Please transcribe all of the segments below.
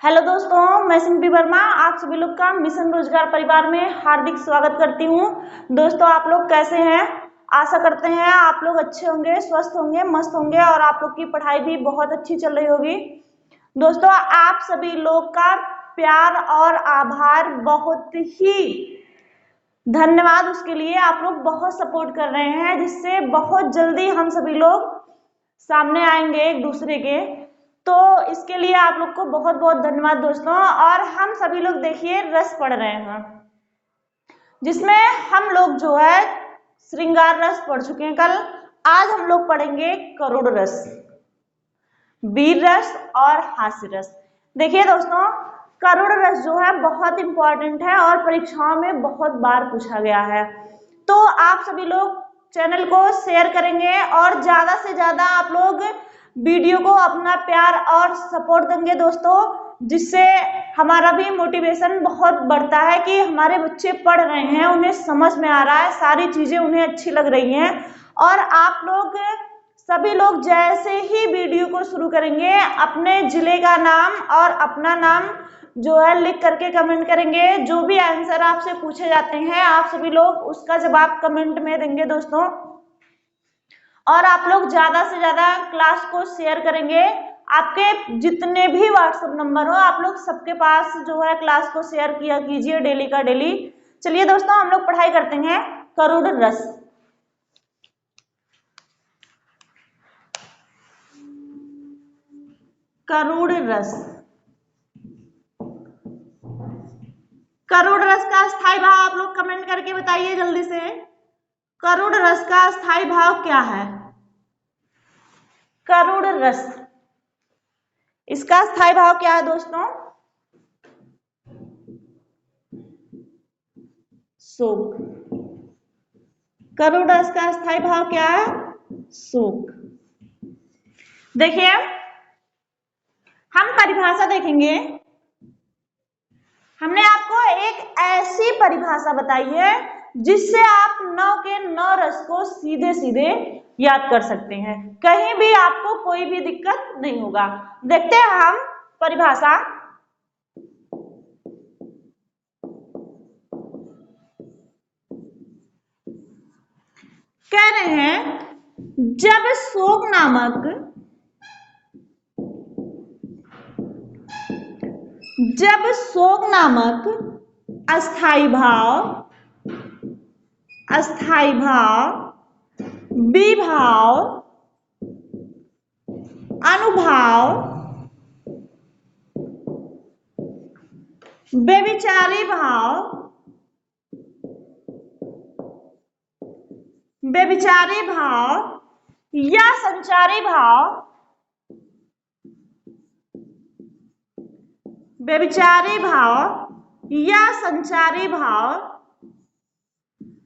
Hello दोस्तों, मैं सिंपी वर्मा आप सभी लोग का मिशन रोजगार परिवार में हार्दिक स्वागत करती हूँ। दोस्तों, आप लोग कैसे हैं? आशा करते हैं आप लोग अच्छे होंगे, स्वस्थ होंगे, मस्त होंगे और आप लोग की पढ़ाई भी बहुत अच्छी चल रही होगी। दोस्तों, आप सभी लोग का प्यार और आभार, बहुत ही धन्यवाद उसके लिए। आप लोग बहुत सपोर्ट कर रहे हैं, जिससे बहुत जल्दी हम सभी लोग सामने आएंगे एक दूसरे के। तो इसके लिए आप लोग को बहुत बहुत धन्यवाद दोस्तों। और हम सभी लोग देखिए रस पढ़ रहे हैं, जिसमें हम लोग जो है श्रृंगार रस पढ़ चुके हैं कल। आज हम लोग पढ़ेंगे करुण रस, वीर रस और हास्य रस। देखिए दोस्तों, करुण रस जो है बहुत इंपॉर्टेंट है और परीक्षाओं में बहुत बार पूछा गया है। तो आप सभी लोग चैनल को शेयर करेंगे और ज्यादा से ज्यादा आप लोग वीडियो को अपना प्यार और सपोर्ट देंगे दोस्तों, जिससे हमारा भी मोटिवेशन बहुत बढ़ता है कि हमारे बच्चे पढ़ रहे हैं, उन्हें समझ में आ रहा है, सारी चीजें उन्हें अच्छी लग रही हैं। और आप लोग सभी लोग जैसे ही वीडियो को शुरू करेंगे, अपने जिले का नाम और अपना नाम जो है लिख करके कमेंट करेंगे। जो भी आंसर आपसे पूछे जाते हैं, आप सभी लोग उसका जवाब कमेंट में देंगे दोस्तों। और आप लोग ज्यादा से ज्यादा क्लास को शेयर करेंगे। आपके जितने भी व्हाट्सएप नंबर हो, आप लोग सबके पास जो है क्लास को शेयर किया कीजिए डेली का डेली। चलिए दोस्तों, हम लोग पढ़ाई करते हैं करुण रस। करुण रस, करुण रस का स्थायी भाव आप लोग कमेंट करके बताइए जल्दी से। करुण रस का स्थायी भाव क्या है? करुण रस, इसका स्थायी भाव क्या है दोस्तों? शोक। करुण रस का स्थायी भाव क्या है? शोक। देखिए, हम परिभाषा देखेंगे। हमने आपको एक ऐसी परिभाषा बताई है जिससे आप 9 के 9 रस को सीधे सीधे याद कर सकते हैं। कहीं भी आपको कोई भी दिक्कत नहीं होगा। देखते हैं हम परिभाषा। कह रहे हैं, जब शोक नामक अस्थाई भाव, विभाव, अनुभाव, व्यभिचारी भाव या संचारी भाव, व्यभिचारी भाव या संचारी भाव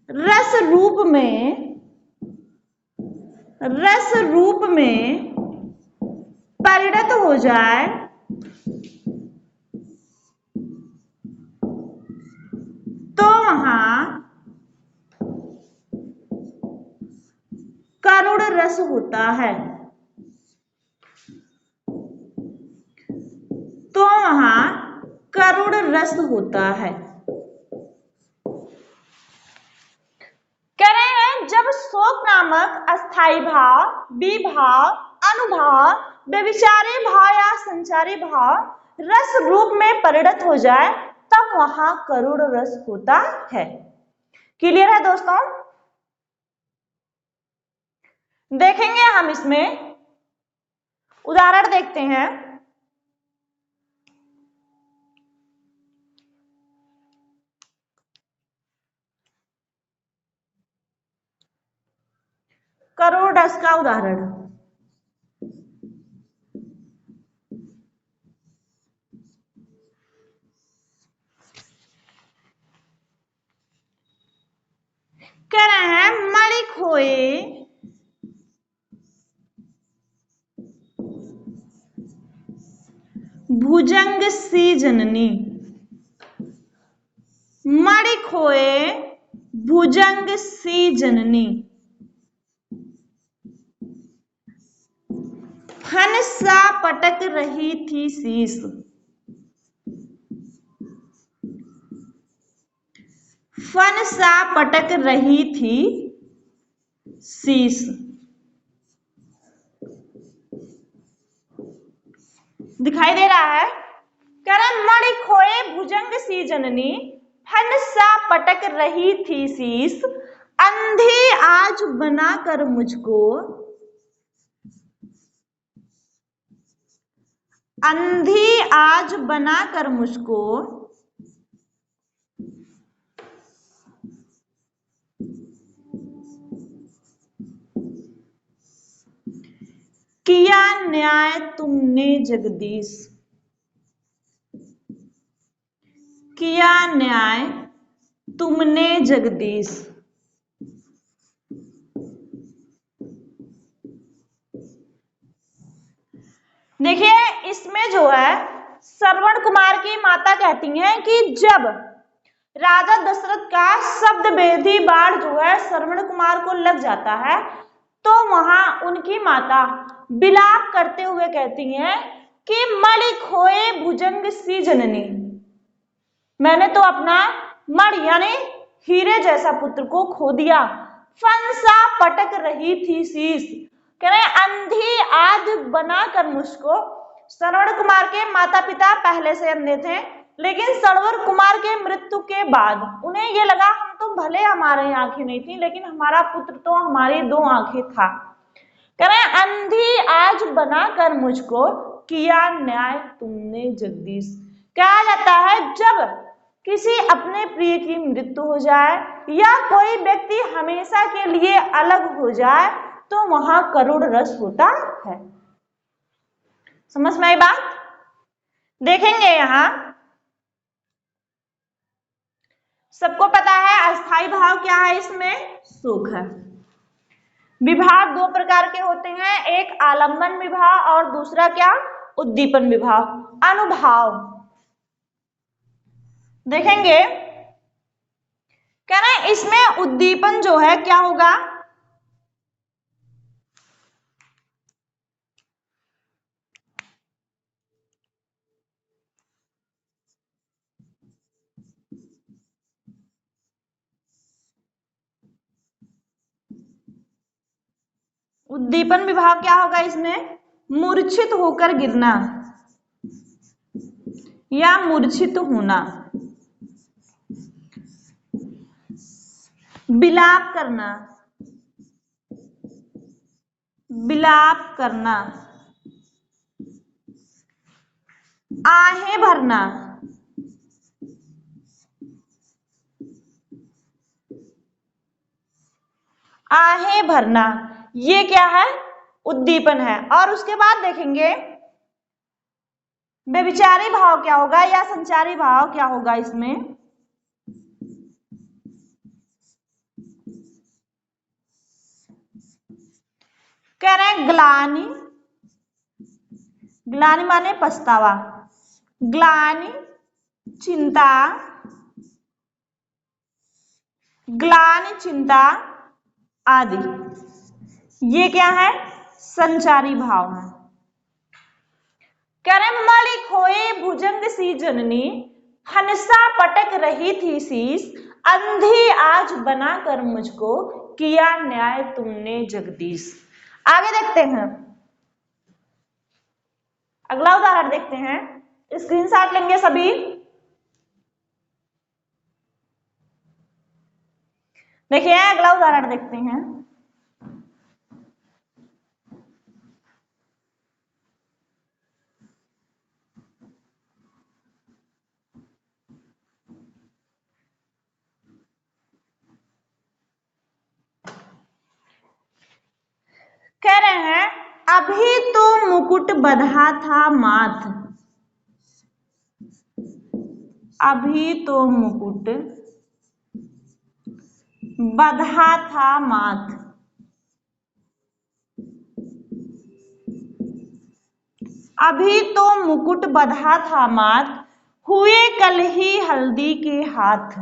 रस रूप में परिणत हो जाए तो वहां करुण रस होता है। तो वहां करुण रस होता है। कह रहे हैं, जब शोक नामक अस्थाई भाव, विभाव, अनुभाव, व्यभिचारी भाव या संचारी भाव रस रूप में परिणत हो जाए, तब वहां करुण रस होता है। क्लियर है दोस्तों? देखेंगे हम इसमें उदाहरण देखते हैं। करुण रस का उदाहरण, कह रहे हैं, मणि खोए भुजंग सी जननी, मणि खोए भुजंग सी जननी, फन सा पटक रही थी शीश। फन सा पटक रही थी शीश। दिखाई दे रहा है? कह रहे मणि खोए भुजंग सी जननी, फन सा पटक रही थी शीश। अंधी आज बनाकर मुझको, अंधी आज बनाकर मुझको, किया न्याय तुमने जगदीश। किया न्याय तुमने जगदीश। देखिए इसमें जो है श्रवण कुमार की माता कहती हैं कि जब राजा दशरथ का शब्द वेदी बाण जो है श्रवण कुमार को लग जाता है तो वहां उनकी माता विलाप करते हुए कहती हैं कि मणि खोए भुजंग सी जननी, मैंने तो अपना मणि यानी हीरे जैसा पुत्र को खो दिया। फन सा पटक रही थी शीश, कह रहे अंधी आज बनाकर मुझको। श्रवण कुमार के माता पिता पहले से अंधे थे, लेकिन श्रवण कुमार के मृत्यु के बाद उन्हें ये लगा हम तो भले हमारे आंखें नहीं थी लेकिन हमारा पुत्र तो हमारी दो आंखें था। कह रहे अंधी आज बनाकर मुझको, किया न्याय तुमने जगदीश। कहा जाता है जब किसी अपने प्रिय की मृत्यु हो जाए या कोई व्यक्ति हमेशा के लिए अलग हो जाए तो वहां करुण रस होता है। समझ में आई बात? देखेंगे यहां सबको पता है अस्थाई भाव क्या है, इसमें सुख है। विभाव दो प्रकार के होते हैं, एक आलंबन विभाव और दूसरा क्या, उद्दीपन विभाव। अनुभाव देखेंगे, कह रहे हैं इसमें उद्दीपन जो है क्या होगा, उद्दीपन विभाव क्या होगा, इसमें मूर्छित होकर गिरना या मूर्छित होना, विलाप करना, विलाप करना, आहें भरना, आहें भरना, ये क्या है, उद्दीपन है। और उसके बाद देखेंगे व्यभिचारी भाव क्या होगा या संचारी भाव क्या होगा। इसमें कह रहे हैं ग्लानि, ग्लानि माने पछतावा, ग्लानि, चिंता, ग्लानि, चिंता आदि, ये क्या है, संचारी भाव है। कह रहे मणि खोए भुजंग सी जननी, हंसा पटक रही थी शीश। अंधी आज बनाकर मुझको, किया न्याय तुमने जगदीश। आगे देखते हैं, अगला उदाहरण देखते हैं, स्क्रीनशॉट लेंगे सभी। देखिए अगला उदाहरण देखते हैं, कह रहे हैं अभी तो मुकुट बंधा था माथ, अभी तो मुकुट बंधा था माथ, अभी तो मुकुट बंधा था माथ, हुए कल ही हल्दी के हाथ,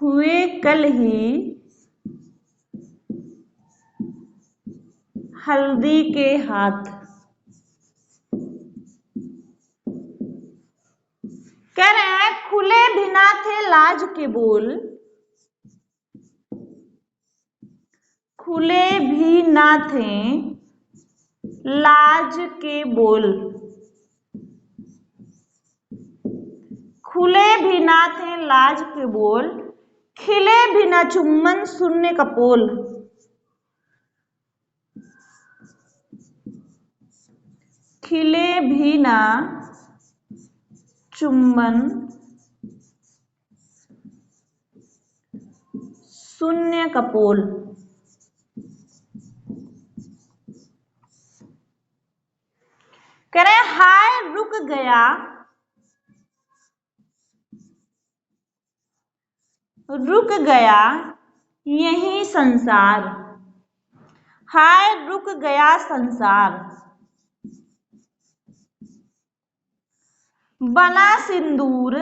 हुए कल ही हल्दी के हाथ। कह रहे हैं खुले भी ना थे लाज के बोल, खुले भी ना थे लाज के बोल, खुले भी ना थे लाज के बोल, खिले भी ना चुम्बन शून्य कपोल। खिले भी ना चुम्बन शून्य कपोल। कह रहे हाय रुक गया, रुक गया यही संसार, हाय रुक गया संसार, बना सिंदूर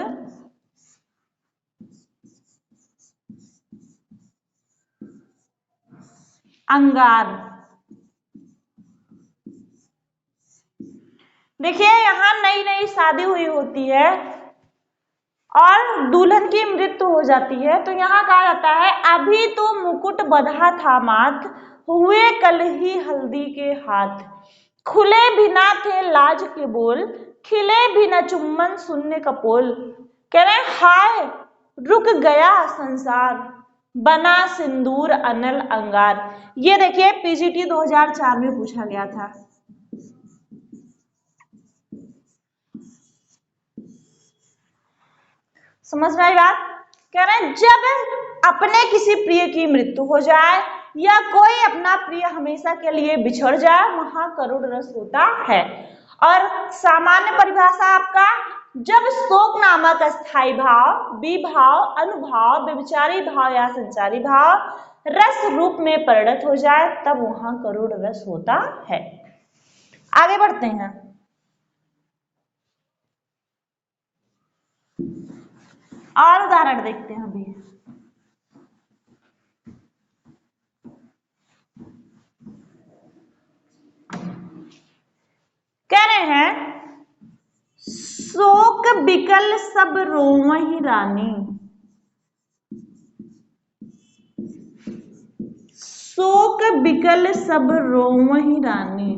अंगार। देखिए यहाँ नई नई शादी हुई होती है और दुल्हन की मृत्यु हो जाती है, तो यहाँ कहा जाता है अभी तो मुकुट बंधा था माथ, हुए कल ही हल्दी के हाथ, खुले भी ना थे लाज के बोल, खिले भी न चुम्बन शून्य कपोल। कह रहे हाय रुक गया संसार, बना सिंदूर अनल अंगार। ये देखिए पीजीटी 2004 में पूछा गया था। समझ रहे बात? कह रहे हैं जब अपने किसी प्रिय की मृत्यु हो जाए या कोई अपना प्रिय हमेशा के लिए बिछड़ जाए, वहां करुण रस होता है। और सामान्य परिभाषा आपका, जब शोक नामक अस्थाई भाव, विभाव, अनुभाव, व्यभिचारी भाव या संचारी भाव रस रूप में परिणत हो जाए, तब वहां करुण रस होता है। आगे बढ़ते हैं। और उदाहरण देखते हैं अभी। कह रहे हैं शोक बिकल सब रोवहि रानी, शोक बिकल सब रोवहि रानी,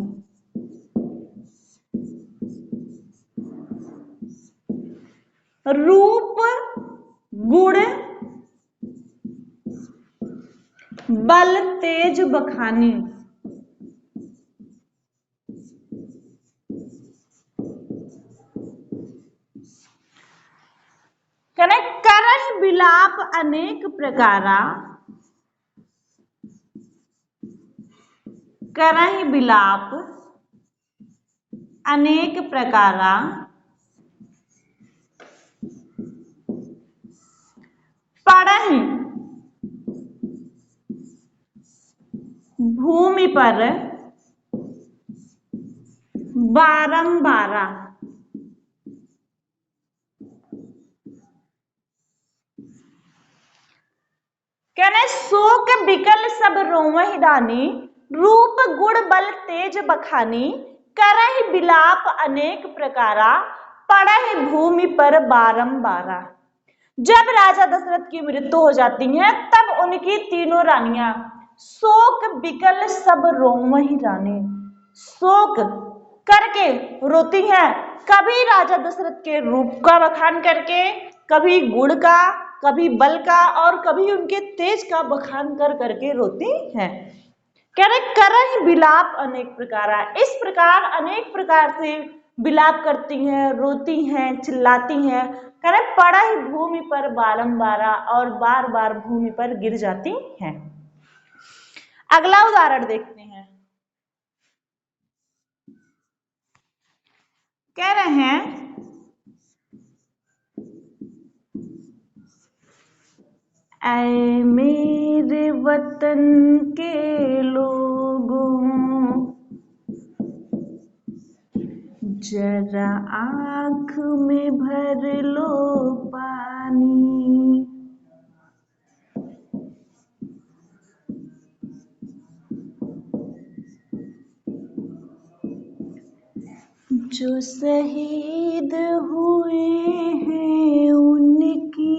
रूप गुण बल तेज बखानी। कहने करहि बिलाप अनेक प्रकारा, करहि बिलाप अनेक प्रकारा, पड़हि भूमि पर बारंबारा। कहने शोक बिकल सब रोवहि रानी, रूप गुण बल तेज बखानी, करहि बिलाप अनेक प्रकारा, पड़हि भूमि पर बारंबारा। जब राजा दशरथ की मृत्यु हो जाती है तब उनकी तीनों रानियां शोक बिकल सब रोवहि रानी, शोक करके रोती हैं, कभी राजा दशरथ के रूप का बखान करके, कभी गुण का, कभी बल का और कभी उनके तेज का बखान कर करके रोती हैं। कह रहे करहि बिलाप अनेक प्रकारा, इस प्रकार अनेक प्रकार से बिलाप करती हैं, रोती हैं, चिल्लाती हैं। कह रहे पड़हि भूमि पर बारंबारा, और बार बार भूमि पर गिर जाती हैं। अगला उदाहरण देखते हैं। कह रहे हैं ऐ मेरे वतन के लोगों, जरा आंख में भर लो पानी, जो शहीद हुए हैं उनकी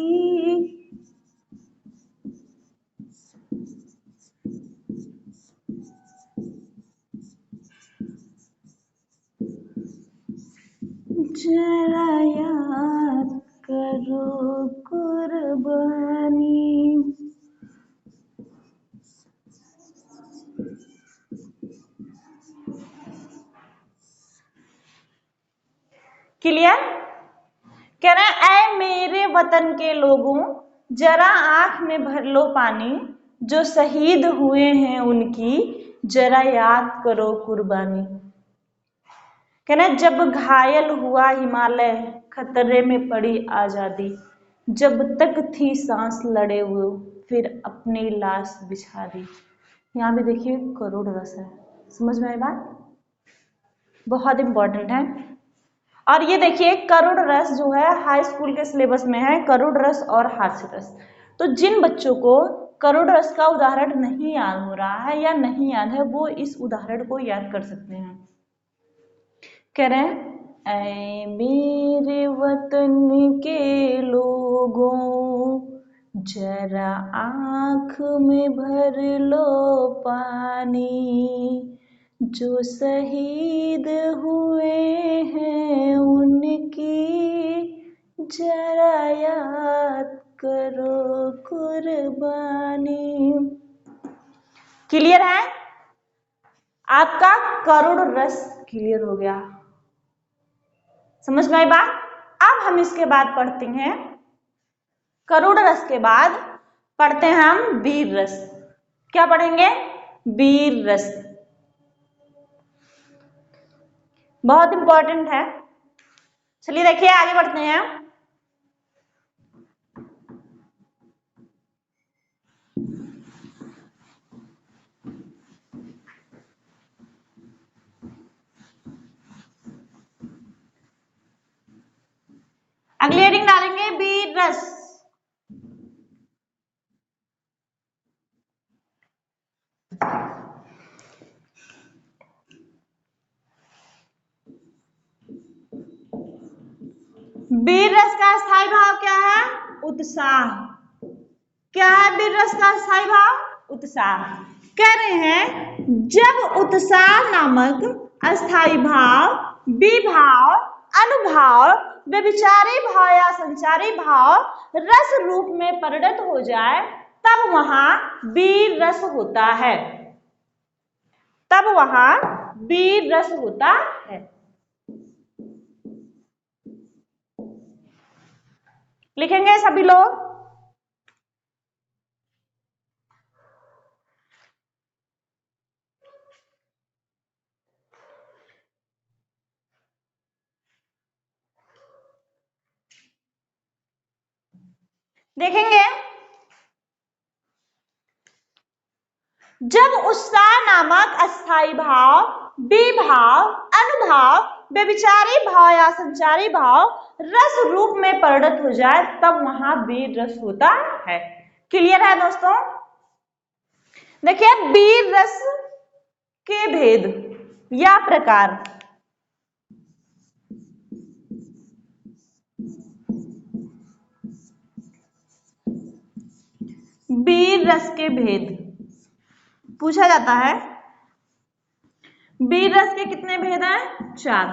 जरा याद करो कुर्बानी। क्लियर? कह रहे हैं ऐ मेरे वतन के लोगों जरा आंख में भर लो पानी, जो शहीद हुए हैं उनकी जरा याद करो कुर्बानी। कहना जब घायल हुआ हिमालय खतरे में पड़ी आजादी, जब तक थी सांस लड़े वो फिर अपनी लाश बिछा दी। यहाँ भी देखिए करोड़ रस है, समझ में आई बात? बहुत इंपॉर्टेंट है। और ये देखिए करुड़ रस जो है हाई स्कूल के सिलेबस में है, करुड़ रस और हास्य रस। तो जिन बच्चों को करुड़ रस का उदाहरण नहीं याद हो रहा है या नहीं याद है वो इस उदाहरण को याद कर सकते हैं। कह रहे हैं ऐ मेरे वतन के लोगों जरा आंख में भर लो पानी, जो शहीद हुए हैं उनकी जरा याद करो कुर्बानी। क्लियर है? आपका करुड़ रस क्लियर हो गया, समझ में आई बात? अब हम इसके बाद पढ़ते हैं करुड़ रस के बाद पढ़ते हैं हम वीर रस। क्या पढ़ेंगे? वीर रस। बहुत इंपॉर्टेंट है। चलिए देखिए आगे बढ़ते हैं। अगली हेडिंग डालेंगे वीर रस। वीर रस का स्थायी भाव क्या है? उत्साह। क्या है वीर रस का स्थायी भाव? उत्साह। कह रहे हैं जब उत्साह नामक अस्थायी भाव, विभाव, अनुभाव, व्यभिचारी भाव या संचारी भाव रस रूप में परिणत हो जाए तब वहां वीर रस होता है। तब वहां वीर रस होता है। लिखेंगे सभी लोग। देखेंगे जब उत्साह नामक अस्थायी भाव, विभाव, अनुभाव, व्यभिचारी भाव या संचारी भाव रस रूप में परिणत हो जाए तब वहां वीर रस होता है। क्लियर है दोस्तों? देखिए वीर रस के भेद या प्रकार। वीर रस के भेद पूछा जाता है। वीर रस के कितने भेद हैं? 4।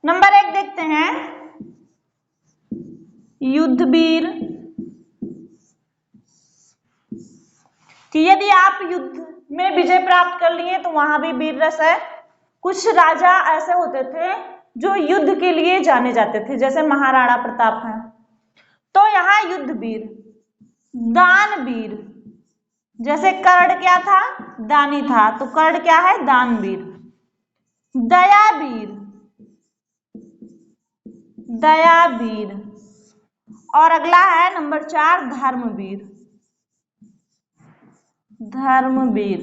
नंबर 1 देखते हैं युद्ध वीर, कि यदि आप युद्ध में विजय प्राप्त कर लिए तो वहां भी वीर रस है। कुछ राजा ऐसे होते थे जो युद्ध के लिए जाने जाते थे, जैसे महाराणा प्रताप हैं। तो यहाँ युद्ध वीर, दान वीर, जैसे कर्ण क्या था? दानी था, तो कर्ण क्या है? दानवीर। दयावीर, दयावीर। और अगला है नंबर 4 धर्मवीर, धर्मवीर।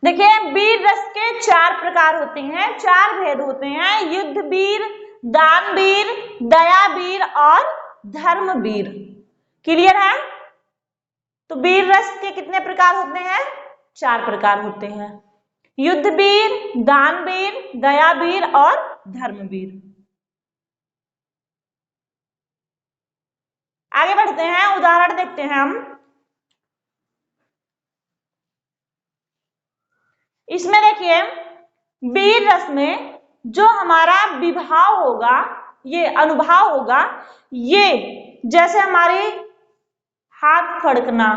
देखिए वीर रस के 4 प्रकार होते हैं, 4 भेद होते हैं, युद्ध वीर, दानवीर, दयावीर और धर्मवीर। क्लियर है? तो वीर रस के कितने प्रकार होते हैं? 4 प्रकार होते हैं। युद्धवीर, दानवीर, दयावीर और धर्मवीर। आगे बढ़ते हैं, उदाहरण देखते हैं हम। इसमें देखिए वीर रस में जो हमारा विभाव होगा, ये अनुभाव होगा, ये जैसे हमारी हाथ फड़कना,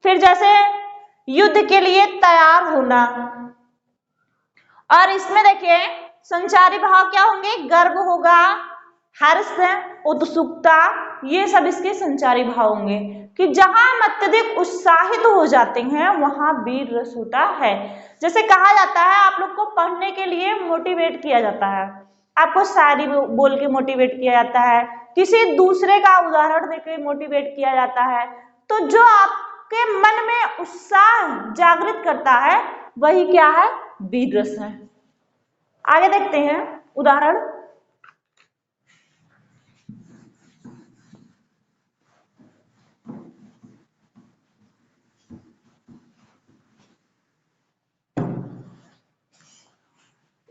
फिर जैसे युद्ध के लिए तैयार होना, और इसमें देखिए संचारी भाव क्या होंगे, गर्व होगा, हर्ष, उत्सुकता, ये सब इसके संचारी भाव होंगे कि जहां हम अत्यधिक उत्साहित हो जाते हैं वहां वीर रस होता है। जैसे कहा जाता है आप लोग को पढ़ने के लिए मोटिवेट किया जाता है, आपको शायरी बोल के मोटिवेट किया जाता है, किसी दूसरे का उदाहरण देकर मोटिवेट किया जाता है, तो जो आपके मन में उत्साह जागृत करता है वही क्या है, वीर रस है। आगे देखते हैं उदाहरण।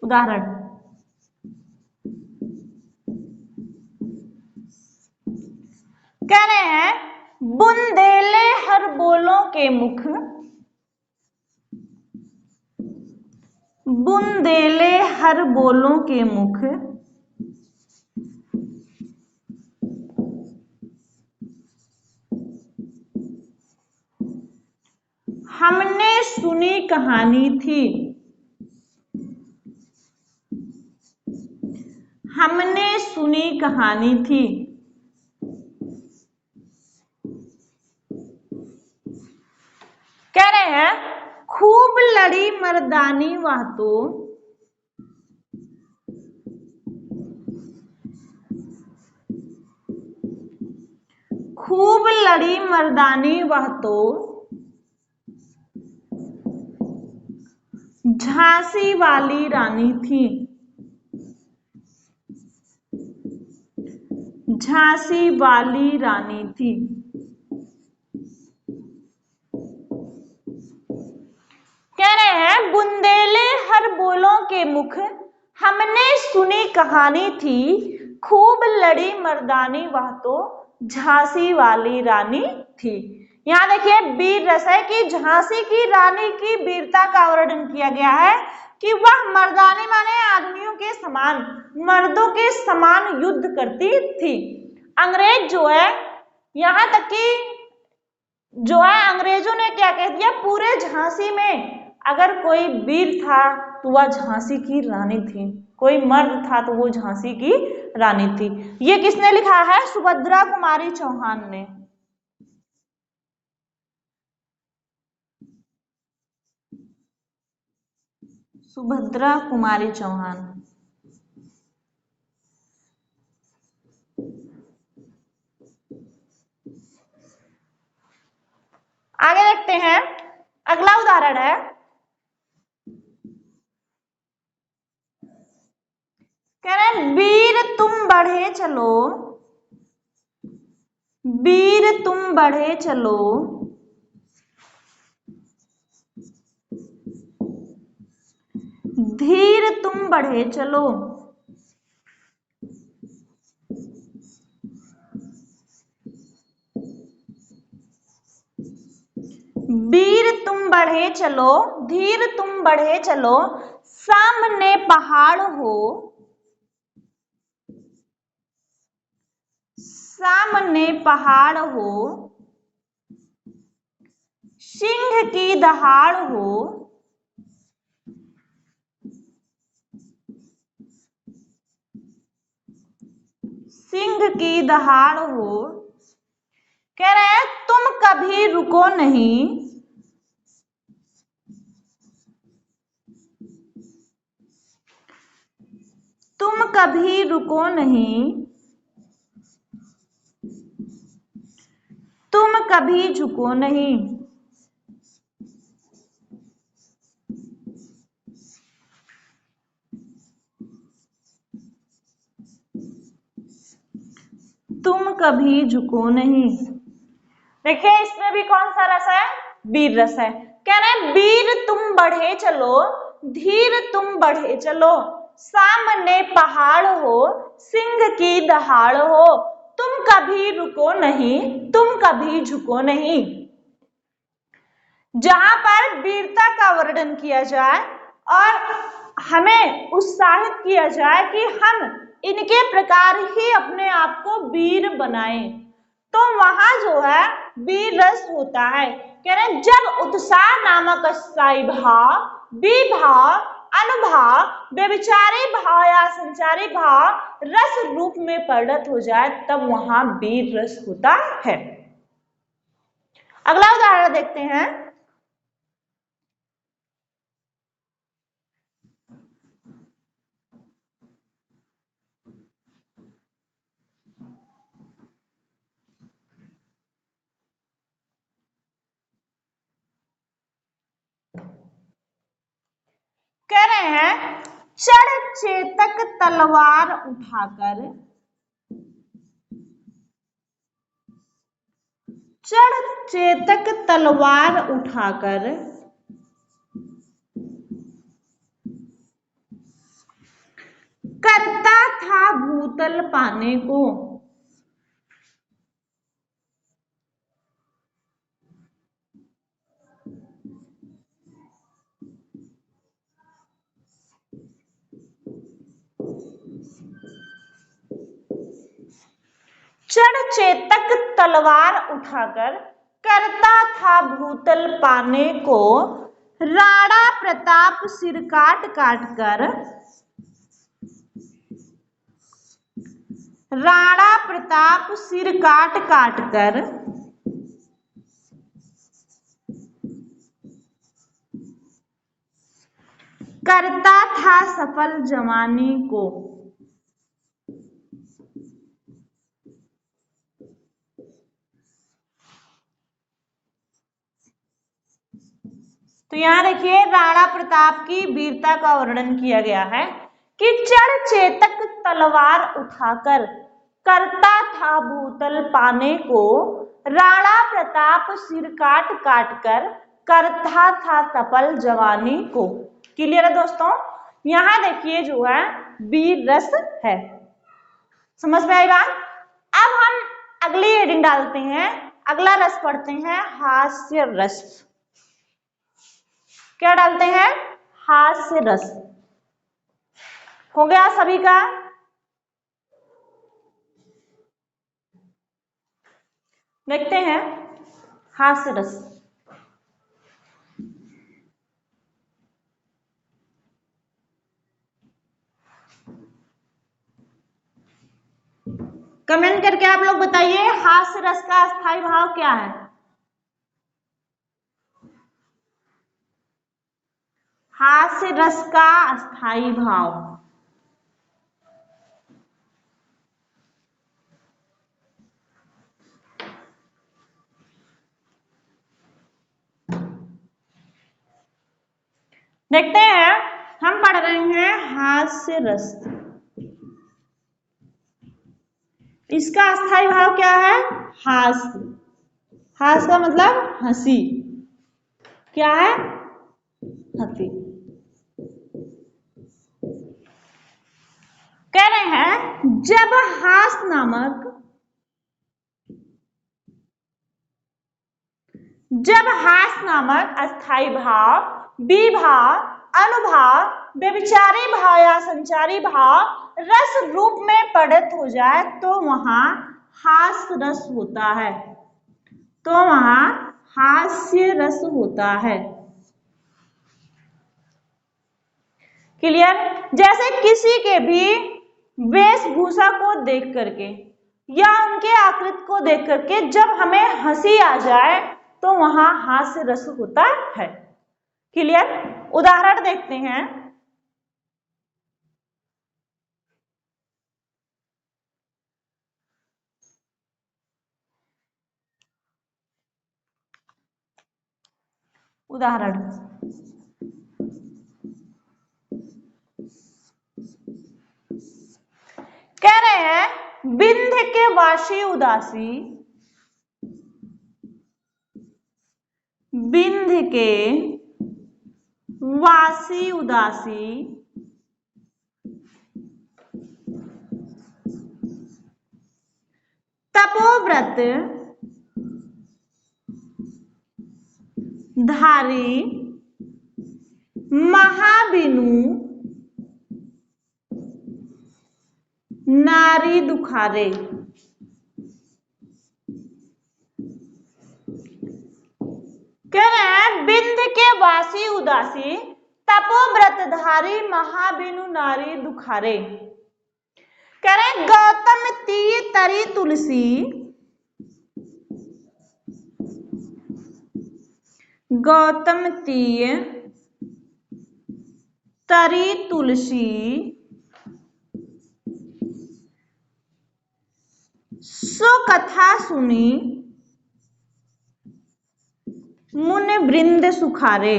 उदाहरण कह रहे हैं, बुंदेले हर बोलों के मुख, बुंदेले हर बोलों के मुख, हमने सुनी कहानी थी, हमने सुनी कहानी थी। कह रहे हैं खूब लड़ी मर्दानी वह तो, खूब लड़ी मर्दानी वह तो, झांसी वाली रानी थी, झांसी वाली रानी थी। कह रहे हैं बुंदेले हर बोलों के मुख, हमने सुनी कहानी थी, खूब लड़ी मर्दानी वह तो, झांसी वाली रानी थी। यहाँ देखिए वीर रस है कि झांसी की रानी की वीरता का वर्णन किया गया है कि वह मर्दानी माने आदमियों के समान, मर्दों के समान युद्ध करती थी। अंग्रेज जो है, यहाँ तक कि जो है अंग्रेजों ने क्या कह दिया, पूरे झांसी में अगर कोई वीर था तो वह झांसी की रानी थी, कोई मर्द था तो वो झांसी की रानी थी। ये किसने लिखा है, सुभद्रा कुमारी चौहान ने। सुभद्रा कुमारी चौहान। आगे देखते हैं, अगला उदाहरण है, कह रहे हैं वीर तुम बढ़े चलो, वीर तुम बढ़े चलो, धीर तुम बढ़े चलो, वीर तुम बढ़े चलो, धीर तुम बढ़े चलो, सामने पहाड़ हो, सामने पहाड़ हो, सिंह की दहाड़ हो, सिंह की दहाड़ हो। कह रहे हैं तुम कभी रुको नहीं, तुम कभी रुको नहीं, तुम कभी झुको नहीं। तुम कभी झुको नहीं। देखिए इसमें भी कौन सा रस है, वीर रस है। कह रहे हैं वीर तुम बढ़े चलो, धीर तुम बढ़े चलो, सामने पहाड़ हो, सिंह की दहाड़ हो, तुम कभी रुको नहीं, तुम कभी झुको नहीं। जहां पर वीरता का वर्णन किया जाए और हमें उत्साहित किया जाए कि हम इनके प्रकार ही अपने आप को वीर बनाएं, तो वहां जो है वीर रस होता है। कह रहे हैं जब उत्साह नामक स्थायी भाव, विभाव, अनुभाव, व्यभिचारी भाव या संचारी भाव रस रूप में परिणत हो जाए, तब वहां वीर रस होता है। अगला उदाहरण देखते हैं। कह रहे हैं चढ़ चेतक तलवार उठाकर, चढ़ चेतक तलवार उठाकर करता था भूतल पाने को, चढ़ चेतक तलवार उठाकर करता था भूतल पाने को, राणा प्रताप सिर काट काट कर, राणा प्रताप सिर काट काट कर करता था सफल जवानी को। तो यहां देखिए राणा प्रताप की वीरता का वर्णन किया गया है कि चढ़ चेतक तलवार उठाकर करता था भूतल पाने को, राणा प्रताप सिर काट काट कर करता था सफल जवानी को। क्लियर है दोस्तों? यहां देखिए जो है वीर रस है। समझ में आई बात? अब हम अगली हेडिंग डालते हैं, अगला रस पढ़ते हैं, हास्य रस। क्या डालते हैं? हास्य रस। हो गया सभी का? देखते हैं हास्य रस। कमेंट करके आप लोग बताइए हास्य रस का स्थायी भाव क्या है? हास्य रस का स्थायी भाव देखते हैं। हम पढ़ रहे हैं हास्य रस। इसका स्थायी भाव क्या है? हास्य। हास्य का मतलब हंसी। क्या है? हंसी। कह रहे हैं जब हास्य नामक, जब हास्य नामक अस्थायी भाव, विभाव, अनुभाव, व्यभिचारी भाव या संचारी भाव रस रूप में परिणत हो जाए, तो वहां हास्य रस होता है। तो वहां हास्य रस होता है। क्लियर? जैसे किसी के भी वेशभूषा को देख करके या उनके आकृति को देख करके जब हमें हंसी आ जाए, तो वहां हास्य रस होता है। क्लियर? उदाहरण देखते हैं। उदाहरण कह रहे हैं बिंध्य के वासी उदासी, बिंध्य के वासी उदासी, तपोव्रत धारी महाबिनु नारी दुखारे। कह रहे हैं बिंद के वासी उदासी, तपोव्रतधारी महाबिनु नारी दुखारे। कह रहे हैं गौतम तीय तरी तुलसी, गौतम तीय तरी तुलसी सो कथा सुनी मुनि वृंद सुखारे।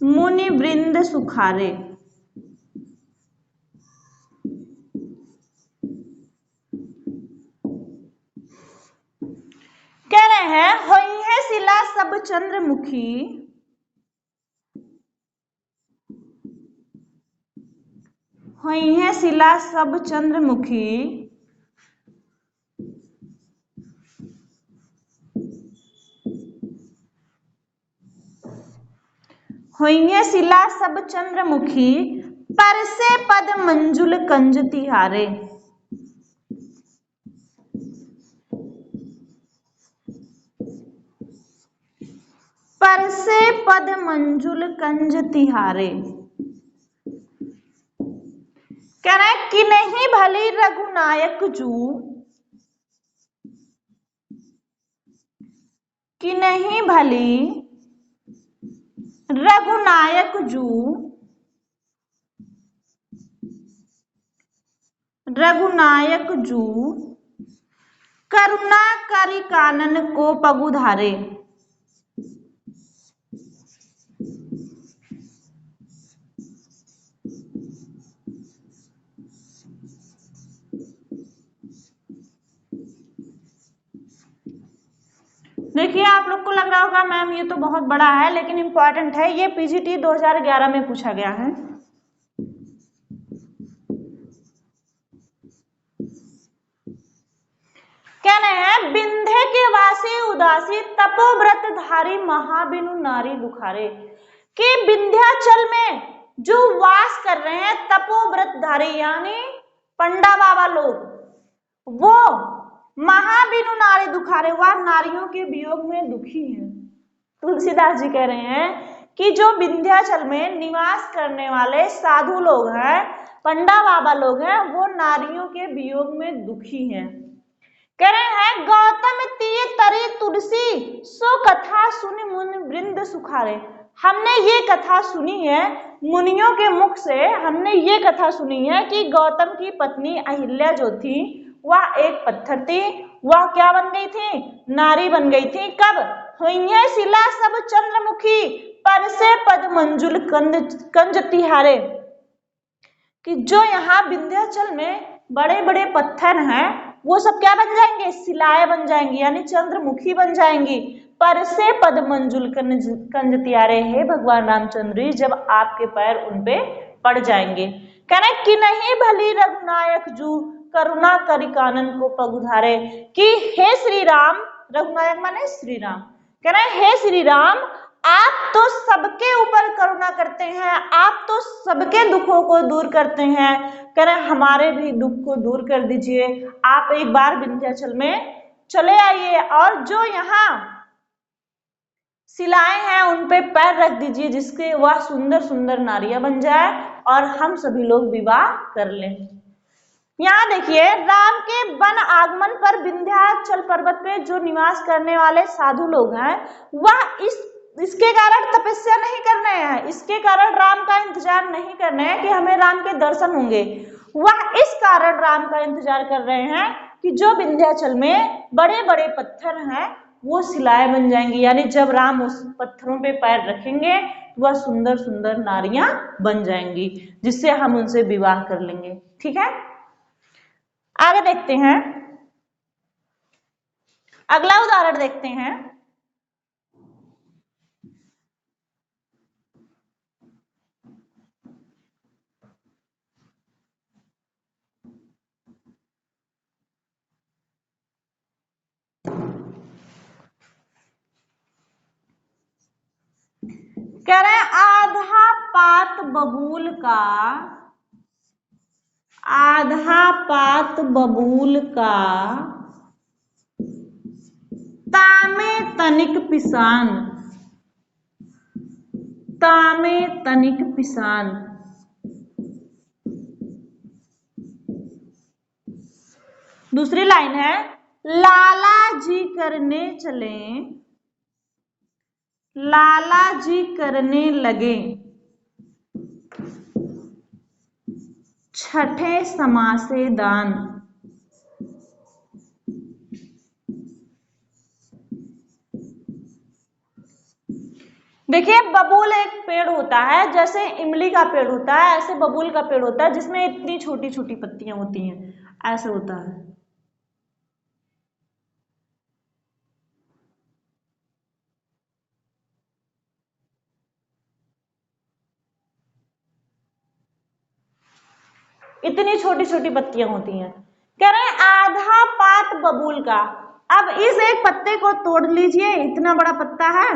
मुनि वृंद सुखारे। कह रहे हैं होई है शिला सब चंद्रमुखी, हुई है शिला सब चंद्रमुखी, हुई है शिला सब चंद्रमुखी, पर से पद मंजुल कंज तिहारे। पर से पद मंजुल कंज तिहारे। कह रहे हैं कि नहीं भली रघुनायक जू, कि नहीं भली रघुनायक जू, रघुनायक जू करुणा करी कानन को पगुधारे। देखिए आप लोग को लग रहा होगा मैम ये तो बहुत बड़ा है, लेकिन इंपॉर्टेंट है, ये पीजीटी 2011 में पूछा गया है। कह रहे हैं बिंधे के वासी उदासी, तपोव्रत धारी महाबिनु नारी दुखारे। कि विंध्याचल में जो वास कर रहे हैं तपोव्रत धारी यानी पंडा बाबा लोग, वो महाबिनु नारी दुखारे, वह नारियों के वियोग में दुखी है। तुलसीदास जी कह रहे हैं कि जो विंध्याचल में निवास करने वाले साधु लोग हैं, पंडा बाबा लोग हैं, वो नारियों के वियोग में दुखी हैं। कह रहे हैं गौतम तीय तरी तुलसी सो कथा सुनि मुनि वृंद सुखारे। हमने ये कथा सुनी है मुनियों के मुख से, हमने ये कथा सुनी है कि गौतम की पत्नी अहिल्या जो थी वह एक पत्थर थी, वह क्या बन गई थी? नारी बन गई थी। कब? हुई है शिला सब चंद्रमुखी, पर से पद मंजुल कंज तिहारे। कि जो यहाँ विंध्याचल में बड़े बड़े पत्थर हैं वो सब क्या बन जाएंगे? शिलाएं बन जाएंगी, यानी चंद्रमुखी बन जाएंगी। पर से पद मंजुल कंज तिहारे, हे भगवान रामचंद्र जब आपके पैर उन पे पड़ जाएंगे। कहना कि नहीं भली रघुनायक जू करुणा करी कानन को पगुधारे। कि हे श्री राम, रघुनायक माने श्री राम, कह रहे हैं हे श्री राम आप तो सबके ऊपर करुणा करते हैं, आप तो सबके दुखों को दूर करते हैं, कह रहे हमारे भी दुख को दूर कर दीजिए। आप एक बार विंध्याचल में चले आइए और जो यहाँ शिलाएं हैं उन पे पैर रख दीजिए, जिसके वह सुंदर सुंदर नारियां बन जाए और हम सभी लोग विवाह कर लें। यहाँ देखिए राम के वन आगमन पर विंध्याचल पर्वत पे जो निवास करने वाले साधु लोग हैं वह इसके कारण तपस्या नहीं कर रहे हैं, इसके कारण राम का इंतजार नहीं कर रहे हैं कि हमें राम के दर्शन होंगे। वह इस कारण राम का इंतजार कर रहे हैं कि जो विंध्याचल में बड़े बड़े पत्थर हैं वो शिलाएं बन जाएंगी, यानी जब राम उस पत्थरों पे पैर रखेंगे वह सुंदर सुंदर नारियां बन जाएंगी, जिससे हम उनसे विवाह कर लेंगे। ठीक है, आगे देखते हैं, अगला उदाहरण देखते हैं। पात बबूल का, आधा पात बबूल का, तामे तनिक पिसान, तामे तनिक पिसान। दूसरी लाइन है, लाला जी करने चले, लाला जी करने लगे, छठे समासे दान। देखिए बबूल एक पेड़ होता है, जैसे इमली का पेड़ होता है ऐसे बबूल का पेड़ होता है, जिसमें इतनी छोटी छोटी पत्तियां होती हैं, ऐसे होता है। इतनी छोटी छोटी पत्तियां होती हैं। कह रहे हैं आधा पात बबूल का। अब इस एक पत्ते को तोड़ लीजिए, इतना बड़ा पत्ता है,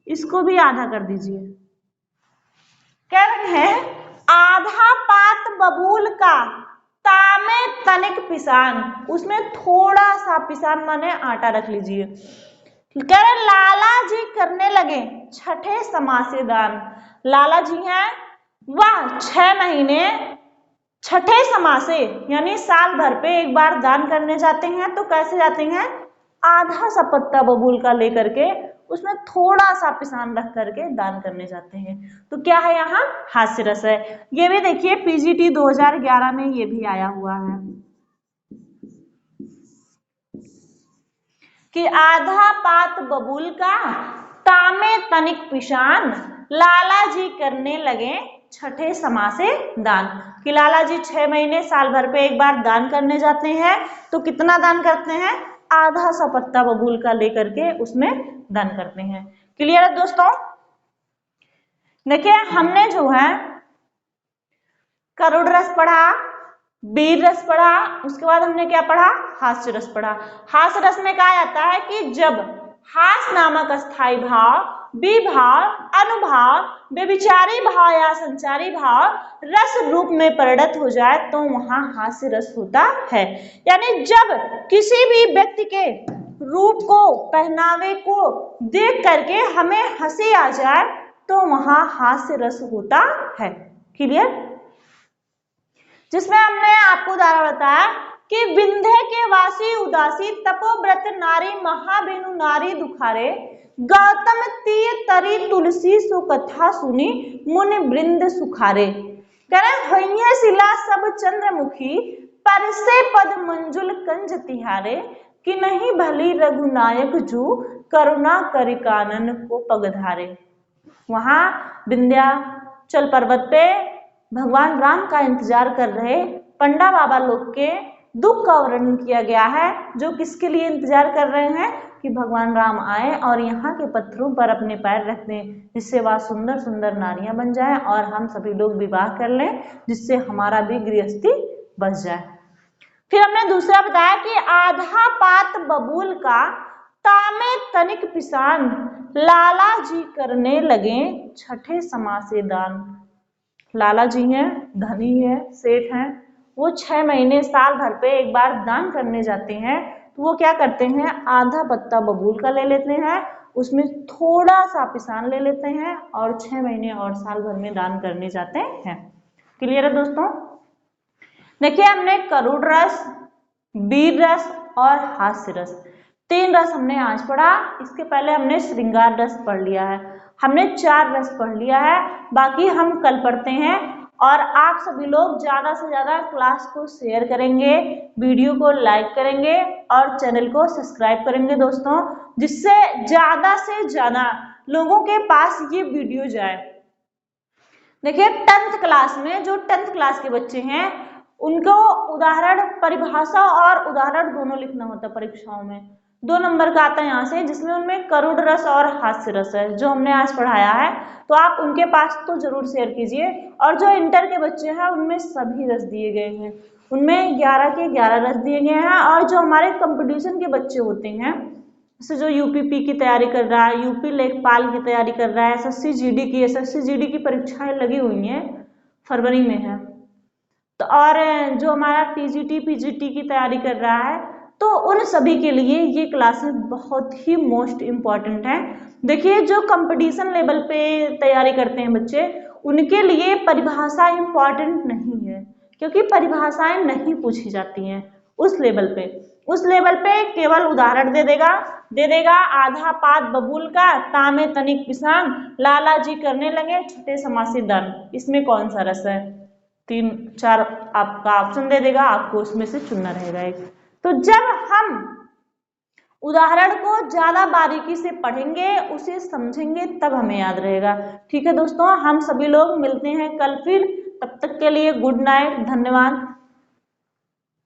इसको भी आधा कर दीजिए। कह रहे हैं आधा पात बबूल का, तामे तनिक पिसान, उसमें थोड़ा सा पिसान माने आटा रख लीजिए। कह रहे लाला जी करने लगे छठे समासे दान। लाला जी हैं वह 6 महीने छठे समासे यानी साल भर पे एक बार दान करने जाते हैं। तो कैसे जाते हैं, आधा सा पत्ता बबूल का लेकर के उसमें थोड़ा सा पिसान रख करके दान करने जाते हैं। तो क्या है यहाँ, हास्य रस है। ये भी देखिए पीजीटी 2011 में ये भी आया हुआ है कि आधा पात बबूल का, तामे तनिक पिसान, लाला जी करने लगे छठे समासे दान। कि लाला जी 6 महीने साल भर पे एक बार दान करने जाते हैं। तो कितना दान करते हैं, आधा सा पत्ता बबूल का लेकर के उसमें दान करते हैं। क्लियर है दोस्तों। देखिए हमने जो है करुड़ रस पढ़ा, वीर रस पढ़ा, उसके बाद हमने क्या पढ़ा, हास्य रस पढ़ा। हास्य रस में कहा जाता है कि जब हास नामक अस्थाई भाव, विभाव, अनुभाव, व्यभिचारी भाव या संचारी भाव रस रूप में परिणत हो जाए तो वहां हास्य रस होता है। यानी जब किसी भी व्यक्ति के रूप को, पहनावे को देख करके हमें हंसी आ जाए तो वहां हास्य रस होता है। क्लियर। जिसमें हमने आपको उदाहरण बताया कि विंध्य के वासी उदासी, तपोव्रत नारी महाबेनु नारी दुखारे, गौतम तीय तरी तुलसी सो कथा सुनी, मुनि वृंद सुखारे। कह रहे शिला सब चंद्रमुखी, परसे पद मंजुल कंज तिहारे, कि नहीं भली रघुनायक जू, करुणा करि कानन को पगधारे। वहां विंध्याचल पर्वत पे भगवान राम का इंतजार कर रहे पंडा बाबा लोग के दुख का वर्णन किया गया है। जो किसके लिए इंतजार कर रहे हैं, कि भगवान राम आए और यहाँ के पत्थरों पर अपने पैर रख दें, जिससे वह सुंदर सुंदर नारियां बन जाएं और हम सभी लोग विवाह कर लें, जिससे हमारा भी गृहस्थी बच जाए। फिर हमने दूसरा बताया कि आधा पात बबूल का, तामे तनिक पिसान, लाला जी करने लगे छठे समासे दान। लाला जी हैं, धनी है, सेठ हैं, वो 6 महीने साल भर पे एक बार दान करने जाते हैं। तो वो क्या करते हैं, आधा पत्ता बबूल का ले लेते हैं, उसमें थोड़ा सा पिसान ले लेते हैं और 6 महीने और साल भर में दान करने जाते हैं। क्लियर है दोस्तों। देखिए हमने करुड़ रस, वीर रस और हास्य रस, 3 रस हमने आज पढ़ा। इसके पहले हमने श्रृंगार रस पढ़ लिया है। हमने 4 रस पढ़ लिया है, बाकी हम कल पढ़ते हैं। और आप सभी लोग ज्यादा से ज्यादा क्लास को शेयर करेंगे, वीडियो को लाइक करेंगे और चैनल को सब्सक्राइब करेंगे दोस्तों, जिससे ज्यादा से ज्यादा लोगों के पास ये वीडियो जाए। देखिए 10th क्लास में जो 10th क्लास के बच्चे हैं उनको उदाहरण, परिभाषा और उदाहरण दोनों लिखना होता है परीक्षाओं में। 2 नंबर का आता है यहाँ से, जिसमें उनमें करुड़ रस और हास्य रस है जो हमने आज पढ़ाया है। तो आप उनके पास तो जरूर शेयर कीजिए। और जो इंटर के बच्चे हैं उनमें सभी रस दिए गए हैं, उनमें 11 के 11 रस दिए गए हैं। और जो हमारे कंपटीशन के बच्चे होते हैं जैसे जो यूपीपी की तैयारी कर रहा है, यूपी लेखपाल की तैयारी कर रहा है, एसएससी जीडी की परीक्षाएं लगी हुई हैं, फरवरी में है। तो और जो हमारा टीजीटी पीजीटी की तैयारी कर रहा है, तो उन सभी के लिए ये क्लासेस बहुत ही मोस्ट इम्पॉर्टेंट है। देखिए जो कंपटीशन लेवल पे तैयारी करते हैं बच्चे, उनके लिए परिभाषा इम्पॉर्टेंट नहीं है, क्योंकि परिभाषाएं नहीं पूछी जाती हैं उस लेवल पे। उस लेवल पे केवल उदाहरण दे देगा आधा पात बबूल का, तामे तनिक पिसान, लाला जी करने लगे छठे समासी दान, इसमें कौन सा रस है? 3-4 आपका ऑप्शन दे देगा, आपको उसमें से चुनना रहेगा एक। तो जब हम उदाहरण को ज्यादा बारीकी से पढ़ेंगे, उसे समझेंगे, तब हमें याद रहेगा। ठीक है दोस्तों, हम सभी लोग मिलते हैं कल फिर, तब तक के लिए गुड नाइट, धन्यवाद।